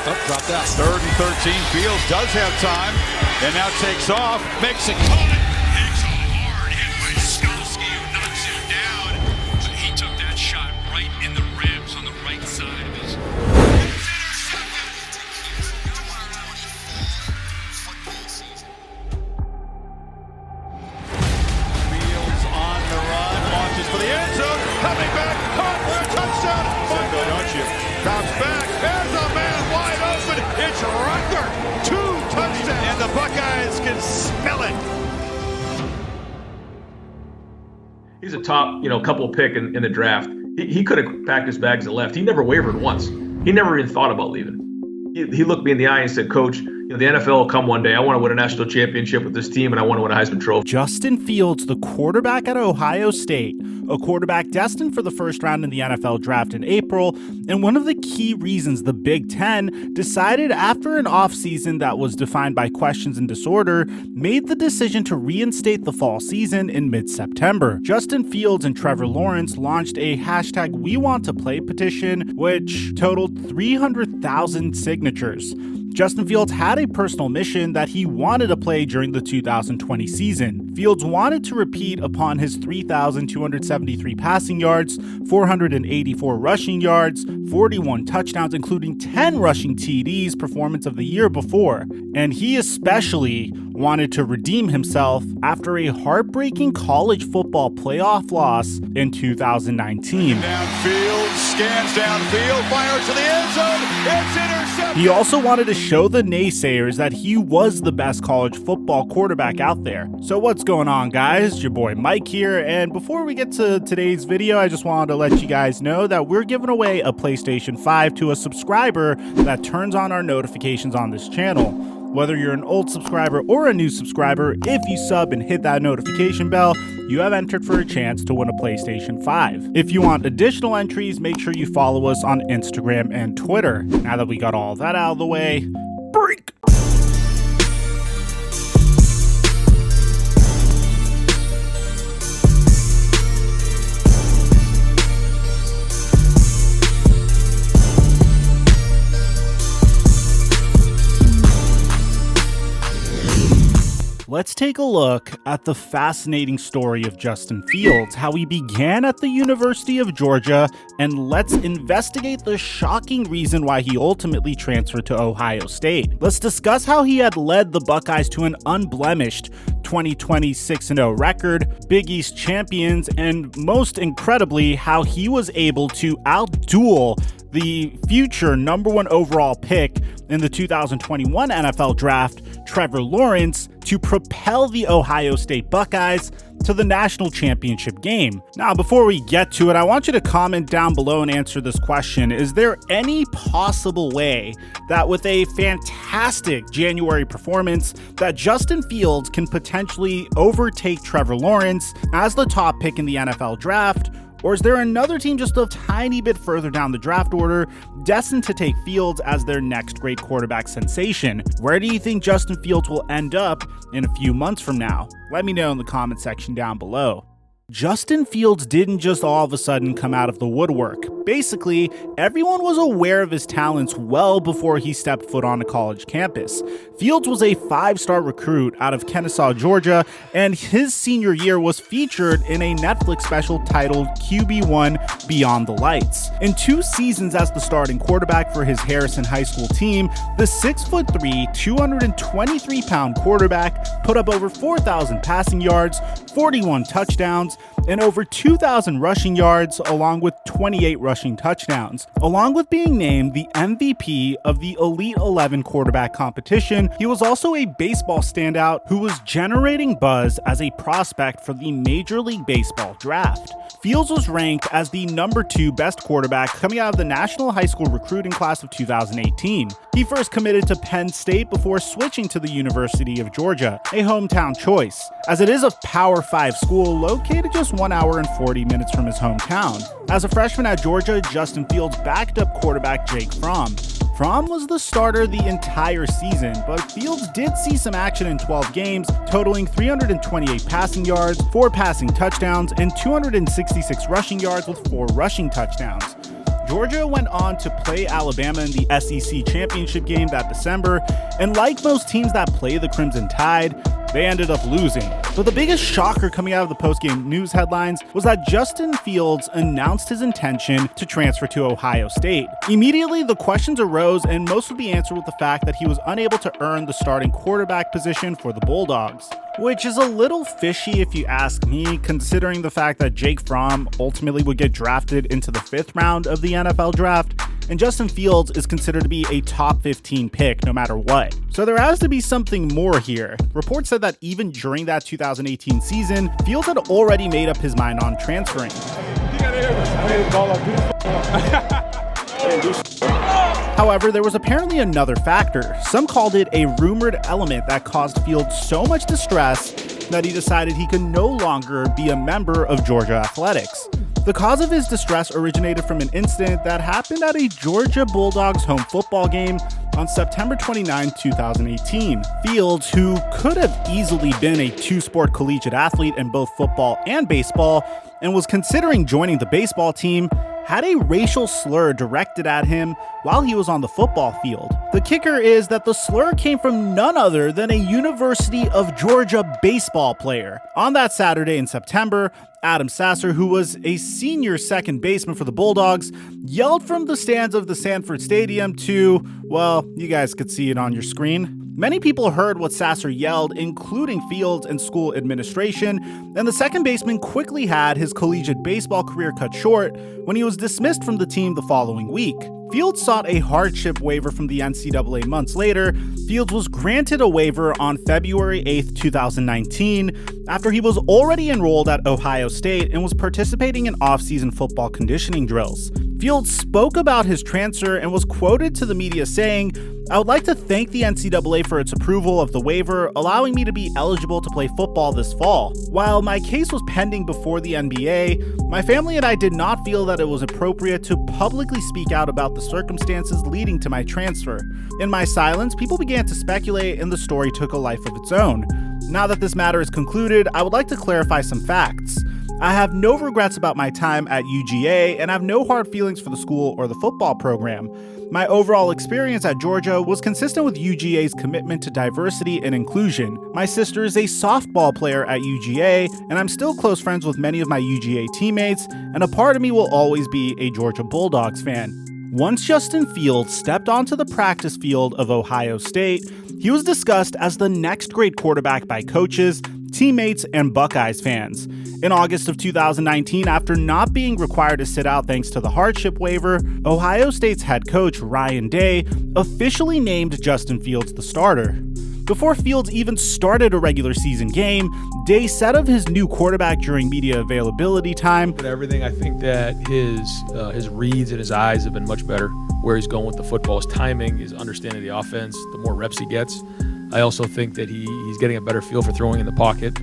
Oh, dropped out. 3rd and 13. Fields does have time, and now takes off, makes it caught. Hits hard, hit by Skalski, who knocks him down. But he took that shot right in the ribs on the right side of his. Fields on the run, launches for the end zone, coming back, caught for a touchdown. Go, don't you? Comes back, there's a man wide open. It's Rucker, 2 touchdowns, and the Buckeyes can smell it. He's a top, couple pick in the draft. He could have packed his bags and left. He never wavered once. He never even thought about leaving. He looked me in the eye and said, "Coach, the NFL will come one day. I want to win a national championship with this team, and I want to win a Heisman Trophy." Justin Fields, the quarterback at Ohio State, a quarterback destined for the first round in the NFL draft in April, and one of the key reasons the Big Ten decided after an offseason that was defined by questions and disorder, made the decision to reinstate the fall season in mid-September. Justin Fields and Trevor Lawrence launched a #WeWantToPlay petition, which totaled 300,000 signatures. Justin Fields had a personal mission that he wanted to play during the 2020 season. Fields wanted to repeat upon his 3,273 passing yards, 484 rushing yards, 41 touchdowns, including 10 rushing TDs performance of the year before. And he especially wanted to redeem himself after a heartbreaking college football playoff loss in 2019. Downfield, scans downfield, fires to the end zone, it's intercepted. He also wanted to show the naysayers that he was the best college football quarterback out there. So what's going on, guys? Your boy Mike here, and before we get to today's video, I just wanted to let you guys know that we're giving away a PlayStation 5 to a subscriber that turns on our notifications on this channel. Whether you're an old subscriber or a new subscriber, if you sub and hit that notification bell, you have entered for a chance to win a PlayStation 5. If you want additional entries, make sure you follow us on Instagram and Twitter. Now that we got all that out of the way, break! Let's take a look at the fascinating story of Justin Fields, how he began at the University of Georgia, and let's investigate the shocking reason why he ultimately transferred to Ohio State. Let's discuss how he had led the Buckeyes to an unblemished 2020 6-0 record, Big East champions, and most incredibly, how he was able to outduel the future #1 overall pick in the 2021 NFL Draft, Trevor Lawrence, to propel the Ohio State Buckeyes to the national championship game. Now, before we get to it, I want you to comment down below and answer this question. Is there any possible way that with a fantastic January performance that Justin Fields can potentially overtake Trevor Lawrence as the top pick in the NFL Draft? Or is there another team just a tiny bit further down the draft order destined to take Fields as their next great quarterback sensation? Where do you think Justin Fields will end up in a few months from now? Let me know in the comment section down below. Justin Fields didn't just all of a sudden come out of the woodwork. Basically, everyone was aware of his talents well before he stepped foot on a college campus. Fields was a 5-star recruit out of Kennesaw, Georgia, and his senior year was featured in a Netflix special titled QB1 Beyond the Lights. In 2 seasons as the starting quarterback for his Harrison High School team, the 6'3", 223-pound quarterback put up over 4,000 passing yards, 41 touchdowns, and over 2,000 rushing yards, along with 28 rushing touchdowns. Along with being named the MVP of the Elite 11 quarterback competition, he was also a baseball standout who was generating buzz as a prospect for the Major League Baseball draft. Fields was ranked as the #2 best quarterback coming out of the National High School Recruiting Class of 2018. He first committed to Penn State before switching to the University of Georgia, a hometown choice, as it is a Power 5 school located just 1 hour and 40 minutes from his hometown. As a freshman at Georgia, Justin Fields backed up quarterback Jake Fromm. Fromm was the starter the entire season, but Fields did see some action in 12 games, totaling 328 passing yards, 4 passing touchdowns, and 266 rushing yards with 4 rushing touchdowns. Georgia went on to play Alabama in the SEC championship game that December, and like most teams that play the Crimson Tide, they ended up losing. But the biggest shocker coming out of the postgame news headlines was that Justin Fields announced his intention to transfer to Ohio State. Immediately, the questions arose, and most would be answered with the fact that he was unable to earn the starting quarterback position for the Bulldogs, which is a little fishy if you ask me, considering the fact that Jake Fromm ultimately would get drafted into the 5th round of the NFL draft, and Justin Fields is considered to be a top 15 pick no matter what. So there has to be something more here. Reports said that even during that 2018 season, Fields had already made up his mind on transferring. However, there was apparently another factor. Some called it a rumored element that caused Fields so much distress that he decided he could no longer be a member of Georgia athletics. The cause of his distress originated from an incident that happened at a Georgia Bulldogs home football game on September 29, 2018. Fields, who could have easily been a two-sport collegiate athlete in both football and baseball, and was considering joining the baseball team, had a racial slur directed at him while he was on the football field. The kicker is that the slur came from none other than a University of Georgia baseball player. On that Saturday in September, Adam Sasser, who was a senior second baseman for the Bulldogs, yelled from the stands of the Sanford Stadium to, well, you guys could see it on your screen. Many people heard what Sasser yelled, including Fields and school administration, and the second baseman quickly had his collegiate baseball career cut short when he was dismissed from the team the following week. Fields sought a hardship waiver from the NCAA months later. Fields was granted a waiver on February 8, 2019, after he was already enrolled at Ohio State and was participating in off-season football conditioning drills. Fields spoke about his transfer and was quoted to the media saying, "I would like to thank the NCAA for its approval of the waiver, allowing me to be eligible to play football this fall. While my case was pending before the NBA, my family and I did not feel that it was appropriate to publicly speak out about the circumstances leading to my transfer. In my silence, people began to speculate and the story took a life of its own. Now that this matter is concluded, I would like to clarify some facts. I have no regrets about my time at UGA and have no hard feelings for the school or the football program. My overall experience at Georgia was consistent with UGA's commitment to diversity and inclusion. My sister is a softball player at UGA, and I'm still close friends with many of my UGA teammates, and a part of me will always be a Georgia Bulldogs fan." Once Justin Fields stepped onto the practice field of Ohio State, he was discussed as the next great quarterback by coaches, teammates, and Buckeyes fans. In August of 2019, after not being required to sit out thanks to the hardship waiver, Ohio State's head coach, Ryan Day, officially named Justin Fields the starter. Before Fields even started a regular season game, Day said of his new quarterback during media availability time, But everything, I think that his reads and his eyes have been much better. Where he's going with the football, his timing, his understanding of the offense, the more reps he gets. I also think that he's getting a better feel for throwing in the pocket.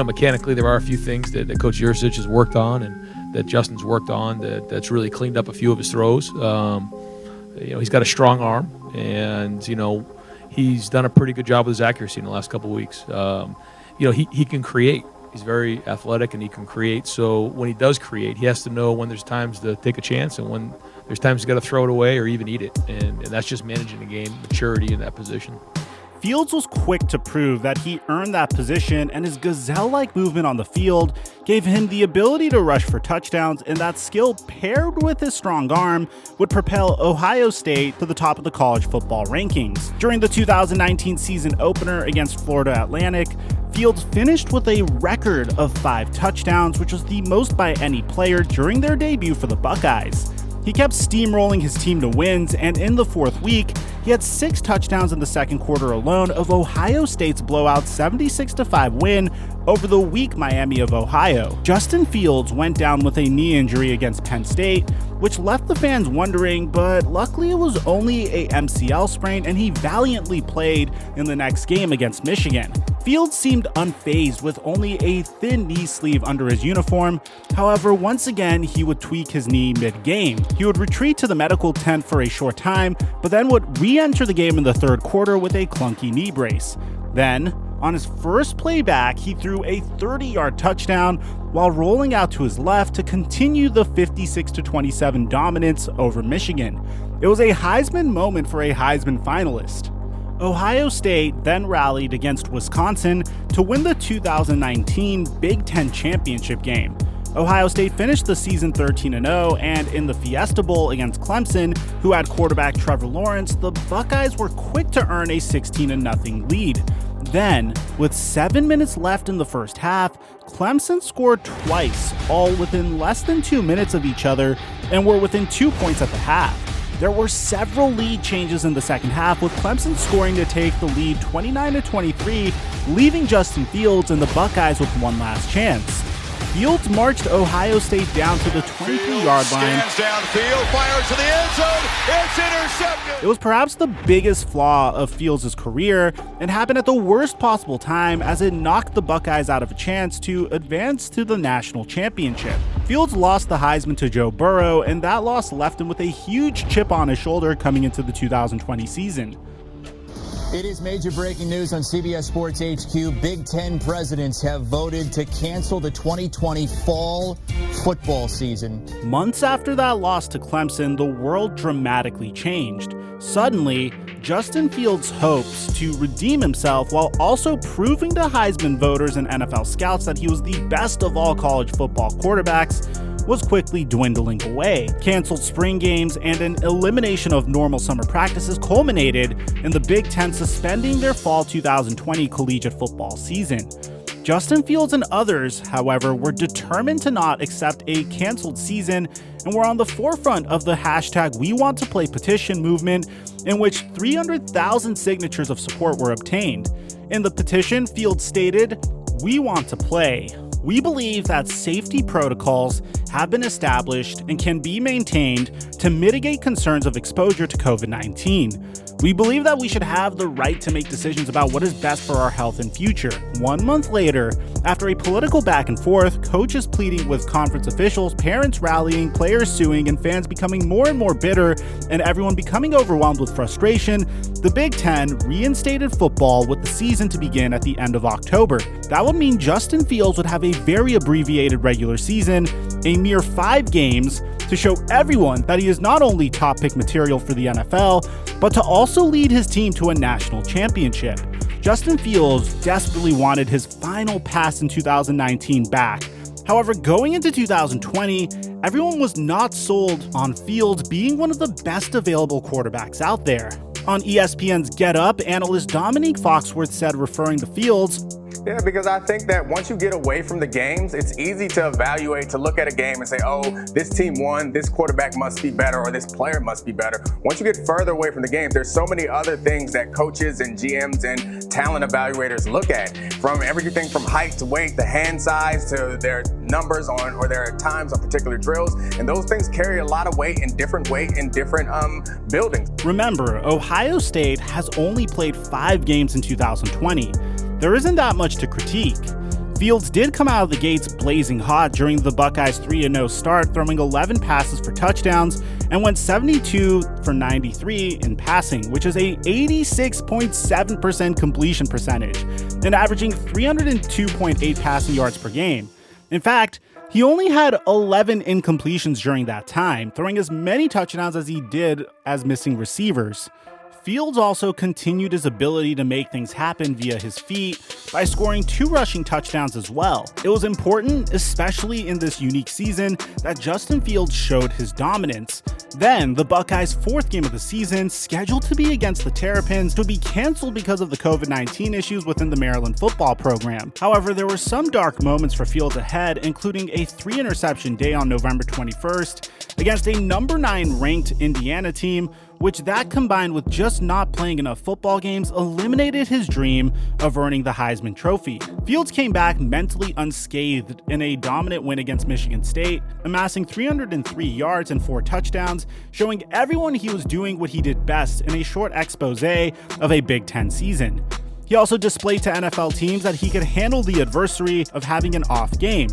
Mechanically, there are a few things that Coach Yurcich has worked on and that Justin's worked on that's really cleaned up a few of his throws. He's got a strong arm, and he's done a pretty good job with his accuracy in the last couple of weeks. He can create. He's very athletic, and he can create. So when he does create, he has to know when there's times to take a chance and when there's times he's got to throw it away or even eat it. And that's just managing the game, maturity in that position. Fields was quick to prove that he earned that position, and his gazelle-like movement on the field gave him the ability to rush for touchdowns, and that skill paired with his strong arm would propel Ohio State to the top of the college football rankings. During the 2019 season opener against Florida Atlantic, Fields finished with a record of 5 touchdowns, which was the most by any player during their debut for the Buckeyes. He kept steamrolling his team to wins, and in the 4th week, he had 6 touchdowns in the second quarter alone of Ohio State's blowout 76-5 win over the weak Miami of Ohio. Justin Fields went down with a knee injury against Penn State, which left the fans wondering, but luckily it was only a MCL sprain and he valiantly played in the next game against Michigan. Fields seemed unfazed with only a thin knee sleeve under his uniform. However, once again, he would tweak his knee mid-game. He would retreat to the medical tent for a short time, but then would re-enter the game in the 3rd quarter with a clunky knee brace. Then, On his first play back, he threw a 30-yard touchdown while rolling out to his left to continue the 56-27 dominance over Michigan. It was a Heisman moment for a Heisman finalist. Ohio State then rallied against Wisconsin to win the 2019 Big Ten championship game. Ohio State finished the season 13-0, and in the Fiesta Bowl against Clemson, who had quarterback Trevor Lawrence, the Buckeyes were quick to earn a 16-0 lead. Then, with 7 minutes left in the first half, Clemson scored twice, all within less than 2 minutes of each other, and were within 2 points at the half. There were several lead changes in the second half, with Clemson scoring to take the lead 29-23, leaving Justin Fields and the Buckeyes with one last chance. Fields marched Ohio State down to the 23-yard line. Scans downfield, fires to the end zone. It's intercepted. It was perhaps the biggest flaw of Fields' career and happened at the worst possible time, as it knocked the Buckeyes out of a chance to advance to the national championship. Fields lost the Heisman to Joe Burrow, and that loss left him with a huge chip on his shoulder coming into the 2020 season. It is major breaking news on CBS Sports HQ. Big Ten presidents have voted to cancel the 2020 fall football season. Months after that loss to Clemson, the world dramatically changed. Suddenly, Justin Fields' hopes to redeem himself while also proving to Heisman voters and NFL scouts that he was the best of all college football quarterbacks was quickly dwindling away. Canceled spring games and an elimination of normal summer practices culminated in the Big Ten suspending their fall 2020 collegiate football season. Justin Fields and others, however, were determined to not accept a canceled season and were on the forefront of the #WeWantToPlay petition movement, in which 300,000 signatures of support were obtained. In the petition, Fields stated, "We want to play. We believe that safety protocols have been established and can be maintained to mitigate concerns of exposure to COVID-19. We believe that we should have the right to make decisions about what is best for our health and future." 1 month later, after a political back and forth, coaches pleading with conference officials, parents rallying, players suing, and fans becoming more and more bitter, and everyone becoming overwhelmed with frustration, the Big Ten reinstated football with the season to begin at the end of October. That would mean Justin Fields would have a very abbreviated regular season, a mere 5 games, to show everyone that he is not only top pick material for the NFL, but to also lead his team to a national championship. Justin Fields desperately wanted his final pass in 2019 back. However, going into 2020, everyone was not sold on Fields being one of the best available quarterbacks out there. On ESPN's Get Up, analyst Dominique Foxworth said, referring to Fields, Yeah, because I think that once you get away from the games, it's easy to evaluate, to look at a game and say, oh, this team won, this quarterback must be better, or this player must be better. Once you get further away from the games, there's so many other things that coaches and GMs and talent evaluators look at, from everything from height to weight, the hand size, to their numbers on, or their times on particular drills. And those things carry a lot of weight in different buildings. Remember, Ohio State has only played 5 games in 2020. There isn't that much to critique. Fields did come out of the gates blazing hot during the Buckeyes' 3-0 start, throwing 11 passes for touchdowns and went 72 for 93 in passing, which is a 86.7% completion percentage, and averaging 302.8 passing yards per game. In fact, he only had 11 incompletions during that time, throwing as many touchdowns as he did as missing receivers. Fields also continued his ability to make things happen via his feet by scoring 2 rushing touchdowns as well. It was important, especially in this unique season, that Justin Fields showed his dominance. Then, the Buckeyes' 4th game of the season, scheduled to be against the Terrapins, would be canceled because of the COVID-19 issues within the Maryland football program. However, there were some dark moments for Fields ahead, including a 3-interception day on November 21st against a number 9 ranked Indiana team, which that combined with just not playing enough football games eliminated his dream of earning the Heisman Trophy. Fields came back mentally unscathed in a dominant win against Michigan State, amassing 303 yards and 4 touchdowns, showing everyone he was doing what he did best in a short expose of a Big Ten season. He also displayed to NFL teams that he could handle the adversity of having an off game.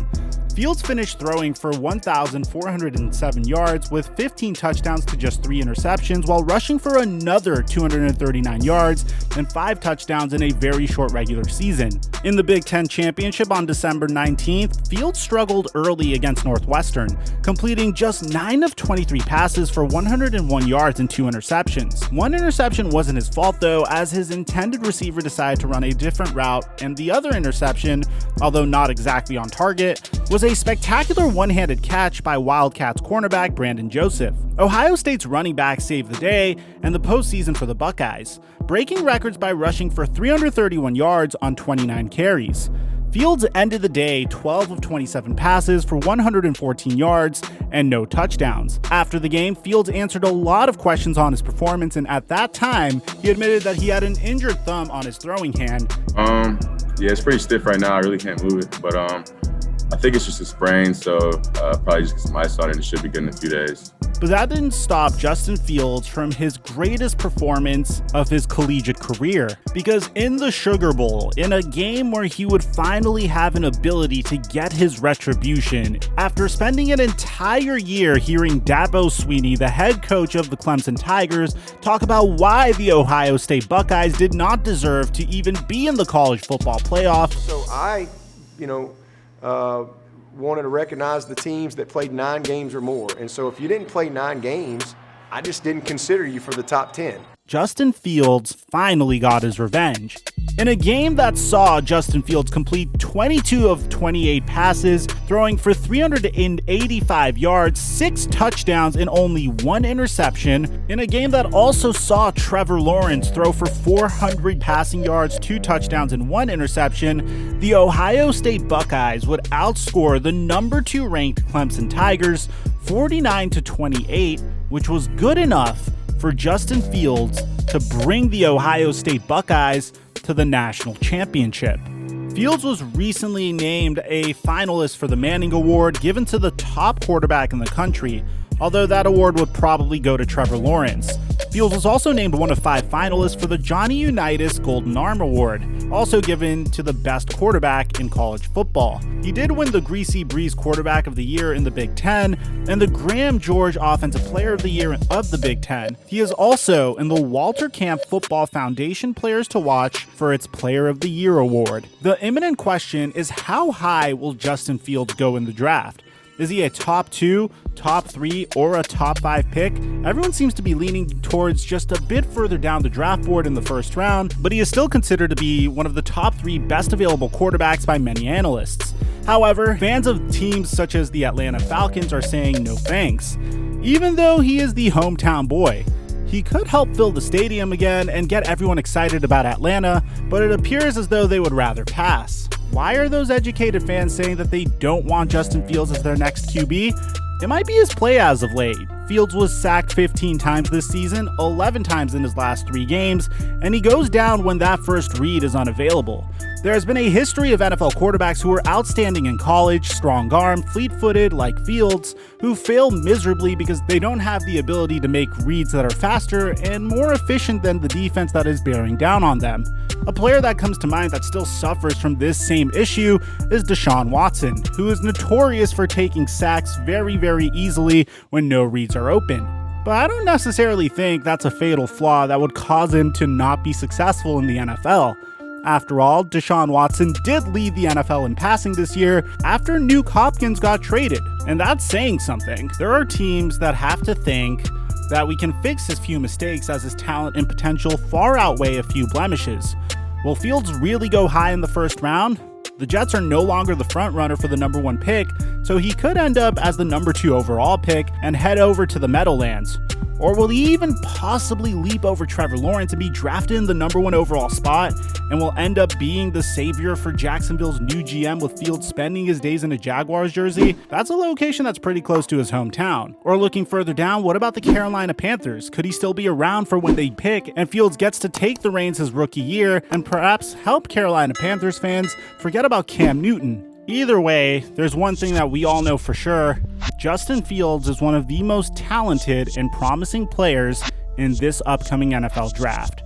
Fields finished throwing for 1,407 yards with 15 touchdowns to just 3 interceptions, while rushing for another 239 yards and 5 touchdowns in a very short regular season. In the Big Ten Championship on December 19th, Fields struggled early against Northwestern, completing just 9 of 23 passes for 101 yards and 2 interceptions. One interception wasn't his fault though, as his intended receiver decided to run a different route, and the other interception, although not exactly on target, was a spectacular one-handed catch by Wildcats cornerback Brandon Joseph. Ohio State's running back saved the day and the postseason for the Buckeyes, breaking records by rushing for 331 yards on 29 carries. Fields ended the day 12 of 27 passes for 114 yards and no touchdowns. After the game, Fields answered a lot of questions on his performance, and at that time, he admitted that he had an injured thumb on his throwing hand. Yeah, it's pretty stiff right now. I really can't move it, but I think it's just a sprain, so probably just get some ice on it and it should be good in a few days. But that didn't stop Justin Fields from his greatest performance of his collegiate career, because in the Sugar Bowl, in a game where he would finally have an ability to get his retribution, after spending an entire year hearing Dabo Swinney, the head coach of the Clemson Tigers, talk about why the Ohio State Buckeyes did not deserve to even be in the college football playoff. So I, wanted to recognize the teams that played 9 games or more. And so if you didn't play 9 games, I just didn't consider you for the top 10. Justin Fields finally got his revenge. In a game that saw Justin Fields complete 22 of 28 passes, throwing for 385 yards, 6 touchdowns, and only 1 interception. In a game that also saw Trevor Lawrence throw for 400 passing yards, 2 touchdowns, and 1 interception, the Ohio State Buckeyes would outscore the number 2 ranked Clemson Tigers 49-28, which was good enough for Justin Fields to bring the Ohio State Buckeyes to the national championship. Fields was recently named a finalist for the Manning Award, given to the top quarterback in the country, although that award would probably go to Trevor Lawrence. Fields was also named one of 5 finalists for the Johnny Unitas Golden Arm Award, also given to the best quarterback in college football. He did win the Greasy Breeze Quarterback of the Year in the Big Ten and the Graham George Offensive Player of the Year of the Big Ten. He is also in the Walter Camp Football Foundation Players to Watch for its Player of the Year award. The imminent question is, how high will Justin Fields go in the draft? Is he a top 2, top 3, or a top 5 pick? Everyone seems to be leaning towards just a bit further down the draft board in the first round, but he is still considered to be one of the top 3 best available quarterbacks by many analysts. However, fans of teams such as the Atlanta Falcons are saying no thanks. Even though he is the hometown boy, he could help fill the stadium again and get everyone excited about Atlanta, but it appears as though they would rather pass. Why are those educated fans saying that they don't want Justin Fields as their next QB? It might be his play as of late. Fields was sacked 15 times this season, 11 times in his last 3 games, and he goes down when that first read is unavailable. There has been a history of NFL quarterbacks who are outstanding in college, strong-armed, fleet-footed like Fields, who fail miserably because they don't have the ability to make reads that are faster and more efficient than the defense that is bearing down on them. A player that comes to mind that still suffers from this same issue is Deshaun Watson, who is notorious for taking sacks very, very easily when no reads are open. But I don't necessarily think that's a fatal flaw that would cause him to not be successful in the NFL. After all, Deshaun Watson did lead the NFL in passing this year after Nuke Hopkins got traded, and that's saying something. There are teams that have to think that we can fix his few mistakes as his talent and potential far outweigh a few blemishes. Will Fields really go high in the first round? The Jets are no longer the front runner for the number 1 pick, so he could end up as the number 2 overall pick and head over to the Meadowlands. Or will he even possibly leap over Trevor Lawrence and be drafted in the number 1 overall spot and will end up being the savior for Jacksonville's new GM with Fields spending his days in a Jaguars jersey? That's a location that's pretty close to his hometown. Or looking further down, what about the Carolina Panthers? Could he still be around for when they pick and Fields gets to take the reins his rookie year and perhaps help Carolina Panthers fans forget about Cam Newton? Either way, there's one thing that we all know for sure. Justin Fields is one of the most talented and promising players in this upcoming NFL draft.